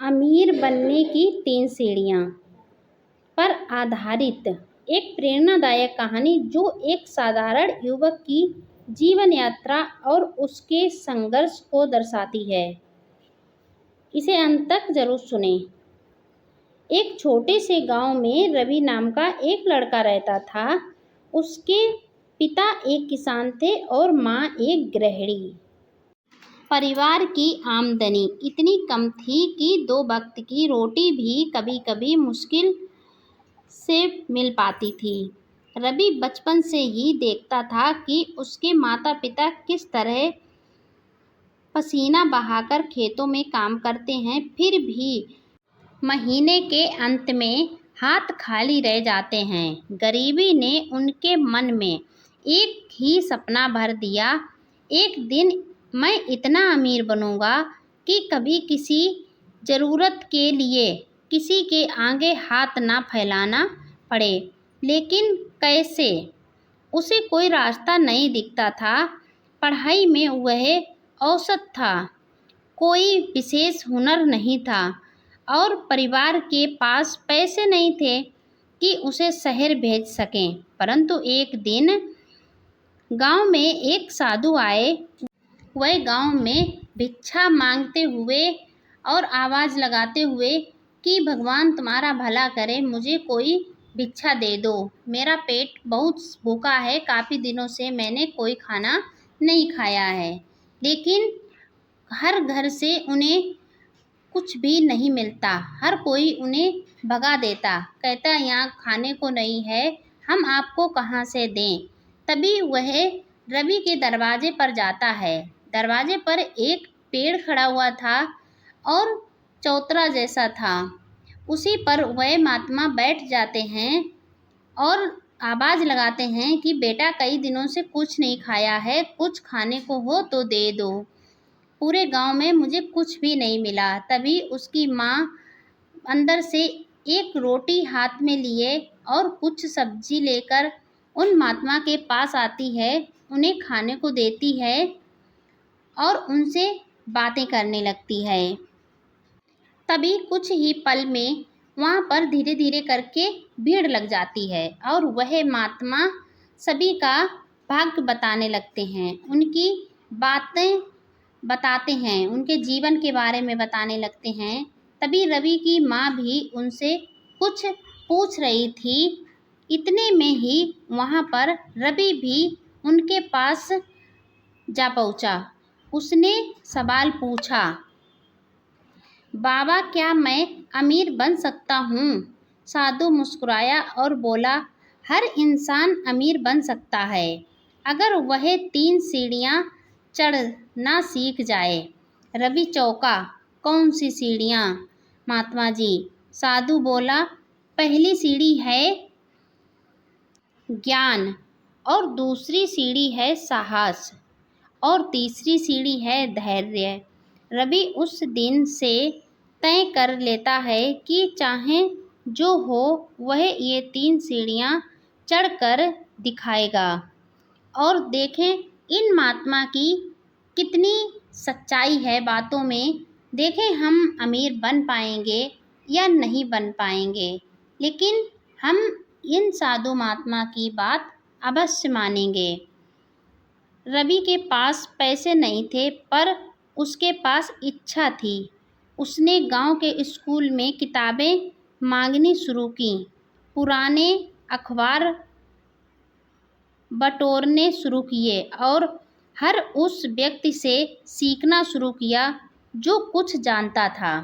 अमीर बनने की 3 सीढ़ियाँ पर आधारित एक प्रेरणादायक कहानी जो एक साधारण युवक की जीवन यात्रा और उसके संघर्ष को दर्शाती है। इसे अंत तक जरूर सुनें। एक छोटे से गांव में रवि नाम का एक लड़का रहता था। उसके पिता एक किसान थे और माँ एक गृहिणी। परिवार की आमदनी इतनी कम थी कि 2 वक्त की रोटी भी कभी-कभी मुश्किल से मिल पाती थी। रवि बचपन से ही देखता था कि उसके माता-पिता किस तरह पसीना बहाकर खेतों में काम करते हैं, फिर भी महीने के अंत में हाथ खाली रह जाते हैं। गरीबी ने उनके मन में एक ही सपना भर दिया, एक दिन मैं इतना अमीर बनूंगा कि कभी किसी ज़रूरत के लिए किसी के आगे हाथ ना फैलाना पड़े। लेकिन कैसे? उसे कोई रास्ता नहीं दिखता था। पढ़ाई में वह औसत था, कोई विशेष हुनर नहीं था और परिवार के पास पैसे नहीं थे कि उसे शहर भेज सकें। परंतु एक दिन गांव में एक साधु आए। वह गांव में भिक्षा मांगते हुए और आवाज़ लगाते हुए कि भगवान तुम्हारा भला करे, मुझे कोई भिक्षा दे दो, मेरा पेट बहुत भूखा है, काफ़ी दिनों से मैंने कोई खाना नहीं खाया है। लेकिन हर घर से उन्हें कुछ भी नहीं मिलता। हर कोई उन्हें भगा देता, कहता यहाँ खाने को नहीं है, हम आपको कहाँ से दें। तभी वह रवि के दरवाजे पर जाता है। दरवाजे पर एक पेड़ खड़ा हुआ था और चौतरा जैसा था। उसी पर वह महात्मा बैठ जाते हैं और आवाज़ लगाते हैं कि बेटा कई दिनों से कुछ नहीं खाया है, कुछ खाने को हो तो दे दो, पूरे गांव में मुझे कुछ भी नहीं मिला। तभी उसकी माँ अंदर से एक रोटी हाथ में लिए और कुछ सब्जी लेकर उन महात्मा के पास आती है, उन्हें खाने को देती है और उनसे बातें करने लगती है। तभी कुछ ही पल में वहाँ पर धीरे धीरे करके भीड़ लग जाती है और वह महात्मा सभी का भाग्य बताने लगते हैं, उनकी बातें बताते हैं, उनके जीवन के बारे में बताने लगते हैं। तभी रवि की माँ भी उनसे कुछ पूछ रही थी। इतने में ही वहाँ पर रवि भी उनके पास जा पहुँचा। उसने सवाल पूछा, बाबा क्या मैं अमीर बन सकता हूँ? साधु मुस्कुराया और बोला, हर इंसान अमीर बन सकता है अगर वह 3 सीढ़ियाँ चढ़ना सीख जाए। रवि चौंका, कौन सी सीढ़ियाँ महात्मा जी? साधु बोला, पहली सीढ़ी है ज्ञान और दूसरी सीढ़ी है साहस और तीसरी सीढ़ी है धैर्य। रवि उस दिन से तय कर लेता है कि चाहे जो हो वह ये 3 सीढ़ियाँ चढ़कर दिखाएगा। और देखें इन महात्मा की कितनी सच्चाई है बातों में। देखें हम अमीर बन पाएंगे या नहीं बन पाएंगे, लेकिन हम इन साधु महात्मा की बात अवश्य मानेंगे। रवि के पास पैसे नहीं थे पर उसके पास इच्छा थी। उसने गांव के स्कूल में किताबें मांगनी शुरू की, पुराने अखबार बटोरने शुरू किए और हर उस व्यक्ति से सीखना शुरू किया जो कुछ जानता था।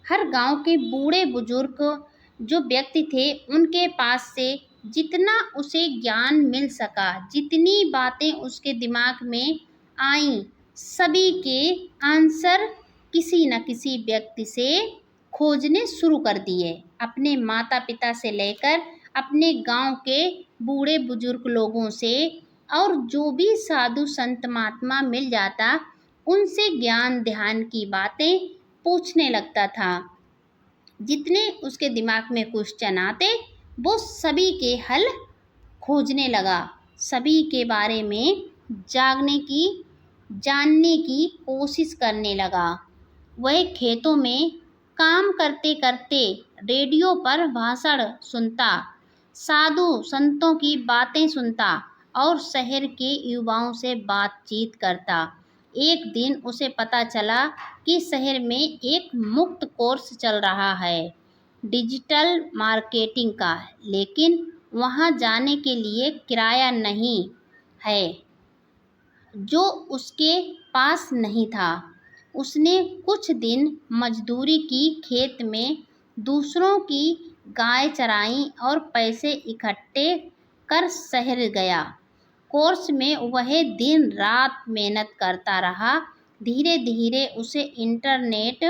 हर गांव के बूढ़े बुजुर्ग जो व्यक्ति थे उनके पास से जितना उसे ज्ञान मिल सका, जितनी बातें उसके दिमाग में आईं, सभी के आंसर किसी न किसी व्यक्ति से खोजने शुरू कर दिए। अपने माता पिता से लेकर अपने गांव के बूढ़े बुजुर्ग लोगों से और जो भी साधु संत महात्मा मिल जाता उनसे ज्ञान ध्यान की बातें पूछने लगता था। जितने उसके दिमाग में क्वेश्चन आते वो सभी के हल खोजने लगा, सभी के बारे में जानने की कोशिश करने लगा। वह खेतों में काम करते करते रेडियो पर भाषण सुनता, साधु संतों की बातें सुनता और शहर के युवाओं से बातचीत करता। एक दिन उसे पता चला कि शहर में एक मुफ्त कोर्स चल रहा है डिजिटल मार्केटिंग का, लेकिन वहां जाने के लिए किराया नहीं है, जो उसके पास नहीं था। उसने कुछ दिन मजदूरी की, खेत में दूसरों की गाय चराई और पैसे इकट्ठे कर शहर गया। कोर्स में वह दिन रात मेहनत करता रहा। धीरे धीरे उसे इंटरनेट,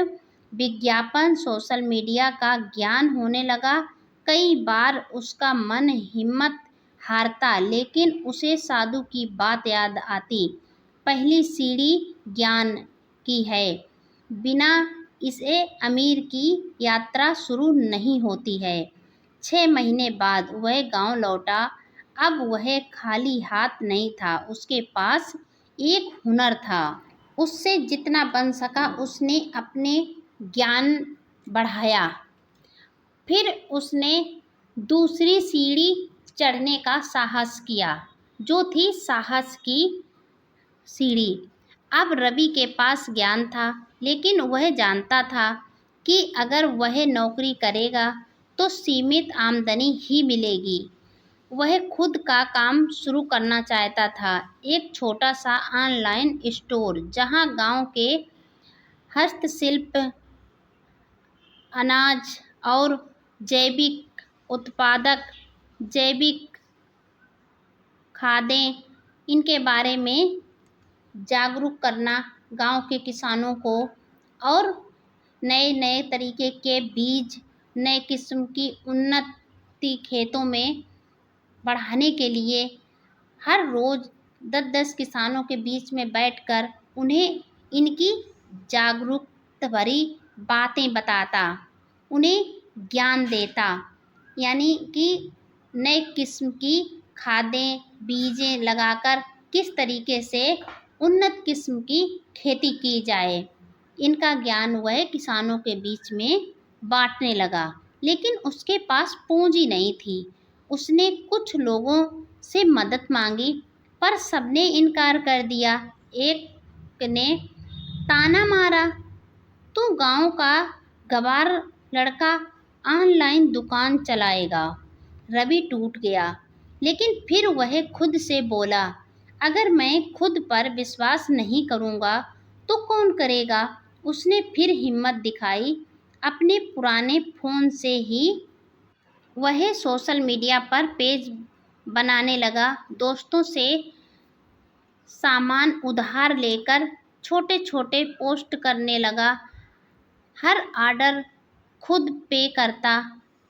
विज्ञापन, सोशल मीडिया का ज्ञान होने लगा। कई बार उसका मन हिम्मत हारता, लेकिन उसे साधु की बात याद आती, पहली सीढ़ी ज्ञान की है, बिना इसे अमीर की यात्रा शुरू नहीं होती है। 6 महीने बाद वह गांव लौटा। अब वह खाली हाथ नहीं था, उसके पास एक हुनर था। उससे जितना बन सका उसने अपने ज्ञान बढ़ाया। फिर उसने दूसरी सीढ़ी चढ़ने का साहस किया, जो थी साहस की सीढ़ी। अब रवि के पास ज्ञान था, लेकिन वह जानता था कि अगर वह नौकरी करेगा तो सीमित आमदनी ही मिलेगी। वह खुद का काम शुरू करना चाहता था, एक छोटा सा ऑनलाइन स्टोर जहां गांव के हस्तशिल्प, अनाज और जैविक उत्पादक, जैविक खादें, इनके बारे में जागरूक करना गांव के किसानों को, और नए नए तरीके के बीज, नए किस्म की उन्नति खेतों में बढ़ाने के लिए हर रोज़ 10-10 किसानों के बीच में बैठकर उन्हें इनकी जागरूकता भरी बातें बताता, उन्हें ज्ञान देता, यानी कि नए किस्म की खादें, बीजें लगाकर किस तरीके से उन्नत किस्म की खेती की जाए, इनका ज्ञान वह किसानों के बीच में बांटने लगा। लेकिन उसके पास पूंजी नहीं थी। उसने कुछ लोगों से मदद मांगी, पर सबने इनकार कर दिया। एक ने ताना मारा, तू गांव का गवार लड़का ऑनलाइन दुकान चलाएगा। रवि टूट गया, लेकिन फिर वह खुद से बोला, अगर मैं खुद पर विश्वास नहीं करूँगा तो कौन करेगा। उसने फिर हिम्मत दिखाई। अपने पुराने फ़ोन से ही वह सोशल मीडिया पर पेज बनाने लगा, दोस्तों से सामान उधार लेकर छोटे छोटे पोस्ट करने लगा, हर ऑर्डर खुद पे करता,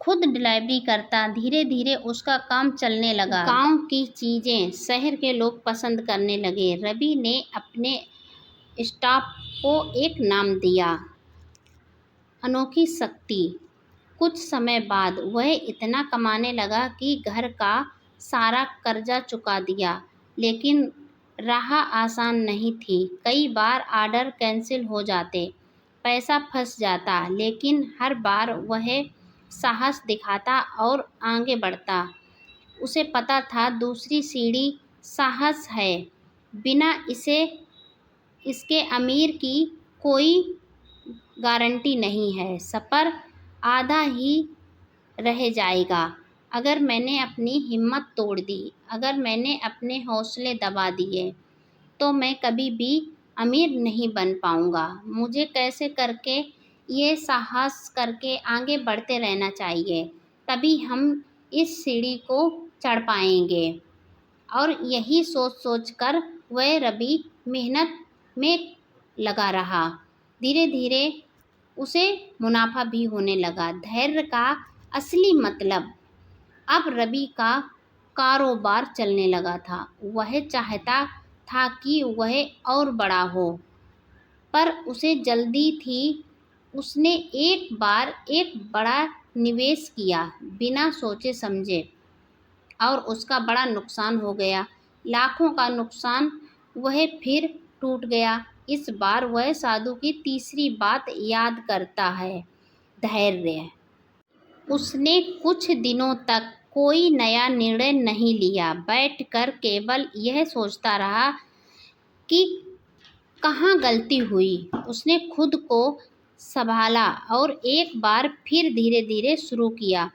खुद डिलीवरी करता। धीरे धीरे उसका काम चलने लगा। गांव की चीज़ें शहर के लोग पसंद करने लगे। रवि ने अपने स्टाफ को एक नाम दिया, अनोखी शक्ति। कुछ समय बाद वह इतना कमाने लगा कि घर का सारा कर्जा चुका दिया। लेकिन राह आसान नहीं थी। कई बार ऑर्डर कैंसिल हो जाते, पैसा फंस जाता, लेकिन हर बार वह साहस दिखाता और आगे बढ़ता। उसे पता था दूसरी सीढ़ी साहस है, बिना इसके अमीर की कोई गारंटी नहीं है। सफ़र आधा ही रह जाएगा अगर मैंने अपनी हिम्मत तोड़ दी, अगर मैंने अपने हौसले दबा दिए, तो मैं कभी भी अमीर नहीं बन पाऊँगा। मुझे कैसे करके ये साहस करके आगे बढ़ते रहना चाहिए, तभी हम इस सीढ़ी को चढ़ पाएंगे। और यही सोच सोच कर वह रवि मेहनत में लगा रहा। धीरे धीरे उसे मुनाफा भी होने लगा। धैर्य का असली मतलब। अब रवि का कारोबार चलने लगा था। वह चाहता था कि वह और बड़ा हो, पर उसे जल्दी थी। उसने एक बार एक बड़ा निवेश किया बिना सोचे समझे, और उसका बड़ा नुकसान हो गया, लाखों का नुकसान। वह फिर टूट गया। इस बार वह साधु की तीसरी बात याद करता है। धैर्य। उसने कुछ दिनों तक कोई नया निर्णय नहीं लिया, बैठकर केवल यह सोचता रहा कि कहाँ गलती हुई। उसने खुद को संभाला और एक बार फिर धीरे धीरे शुरू किया।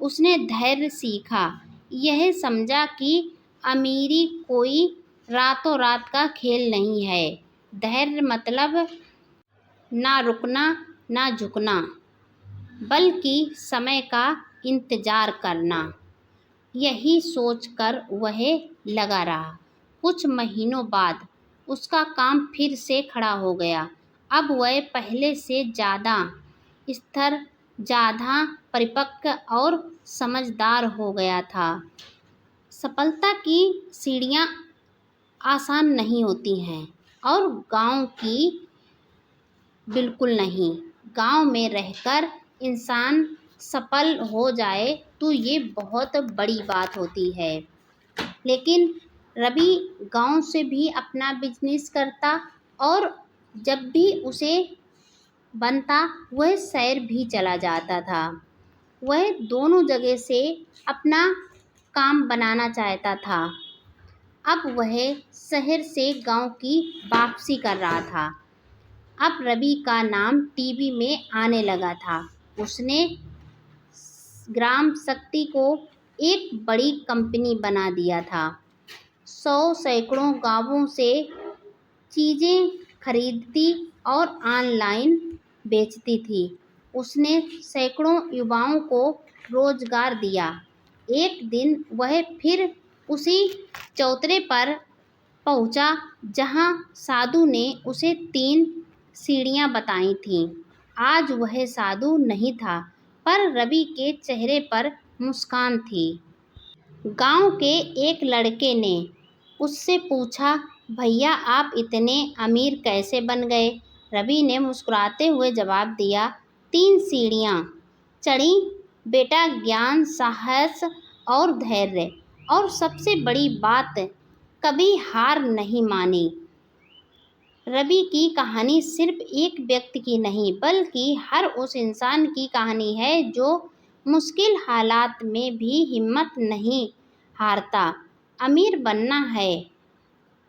उसने धैर्य सीखा, यह समझा कि अमीरी कोई रातों रात का खेल नहीं है। धैर्य मतलब ना रुकना ना झुकना, बल्कि समय का इंतजार करना। यही सोचकर वह लगा रहा। कुछ महीनों बाद उसका काम फिर से खड़ा हो गया। अब वह पहले से ज़्यादा स्थिर, ज़्यादा परिपक्व और समझदार हो गया था। सफलता की सीढ़ियाँ आसान नहीं होती हैं और गांव की बिल्कुल नहीं। गांव में रहकर इंसान सफल हो जाए तो ये बहुत बड़ी बात होती है। लेकिन रवि गांव से भी अपना बिजनेस करता और जब भी उसे बनता वह शहर भी चला जाता था। वह दोनों जगह से अपना काम बनाना चाहता था। अब वह शहर से गांव की वापसी कर रहा था। अब रवि का नाम टीवी में आने लगा था। उसने ग्राम शक्ति को एक बड़ी कंपनी बना दिया था। सैकड़ों गांवों से चीज़ें खरीदती और ऑनलाइन बेचती थी। उसने सैकड़ों युवाओं को रोजगार दिया। एक दिन वह फिर उसी चौतरे पर पहुंचा जहां साधु ने उसे 3 सीढ़ियां बताई थीं। आज वह साधु नहीं था, पर रवि के चेहरे पर मुस्कान थी। गांव के एक लड़के ने उससे पूछा, भैया आप इतने अमीर कैसे बन गए? रवि ने मुस्कुराते हुए जवाब दिया, 3 सीढ़ियाँ चढ़ी बेटा, ज्ञान, साहस और धैर्य, और सबसे बड़ी बात, कभी हार नहीं मानी। रवि की कहानी सिर्फ एक व्यक्ति की नहीं, बल्कि हर उस इंसान की कहानी है जो मुश्किल हालात में भी हिम्मत नहीं हारता। अमीर बनना है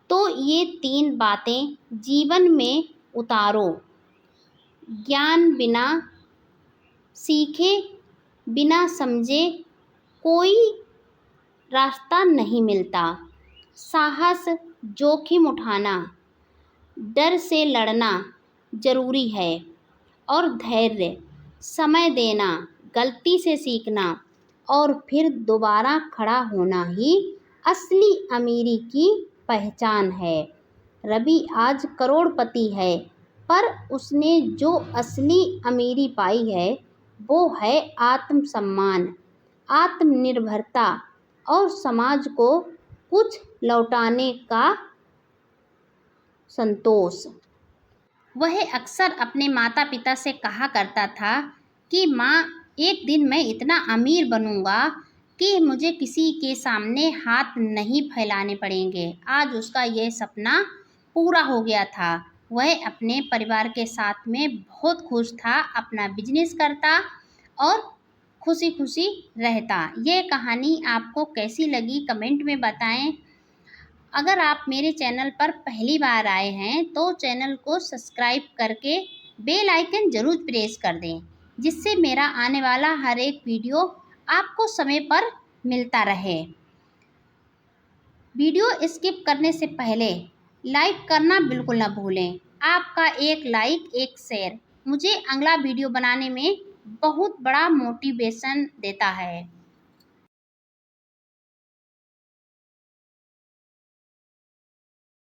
तो ये 3 बातें जीवन में उतारो। ज्ञान बिना सीखे, बिना समझे कोई रास्ता नहीं मिलता। साहस, जोखिम उठाना, डर से लड़ना ज़रूरी है। और धैर्य, समय देना, गलती से सीखना और फिर दोबारा खड़ा होना ही असली अमीरी की पहचान है। रवि आज करोड़पति है, पर उसने जो असली अमीरी पाई है वो है आत्मसम्मान, आत्मनिर्भरता और समाज को कुछ लौटाने का संतोष। वह अक्सर अपने माता पिता से कहा करता था कि माँ, एक दिन मैं इतना अमीर बनूंगा कि मुझे किसी के सामने हाथ नहीं फैलाने पड़ेंगे। आज उसका यह सपना पूरा हो गया था। वह अपने परिवार के साथ में बहुत खुश था, अपना बिजनेस करता और खुशी खुशी रहता। ये कहानी आपको कैसी लगी कमेंट में बताएं। अगर आप मेरे चैनल पर पहली बार आए हैं तो चैनल को सब्सक्राइब करके बेल आइकन ज़रूर प्रेस कर दें, जिससे मेरा आने वाला हर एक वीडियो आपको समय पर मिलता रहे। वीडियो स्किप करने से पहले लाइक करना बिल्कुल ना भूलें। आपका एक लाइक, एक शेयर मुझे अगला वीडियो बनाने में बहुत बड़ा मोटिवेशन देता है।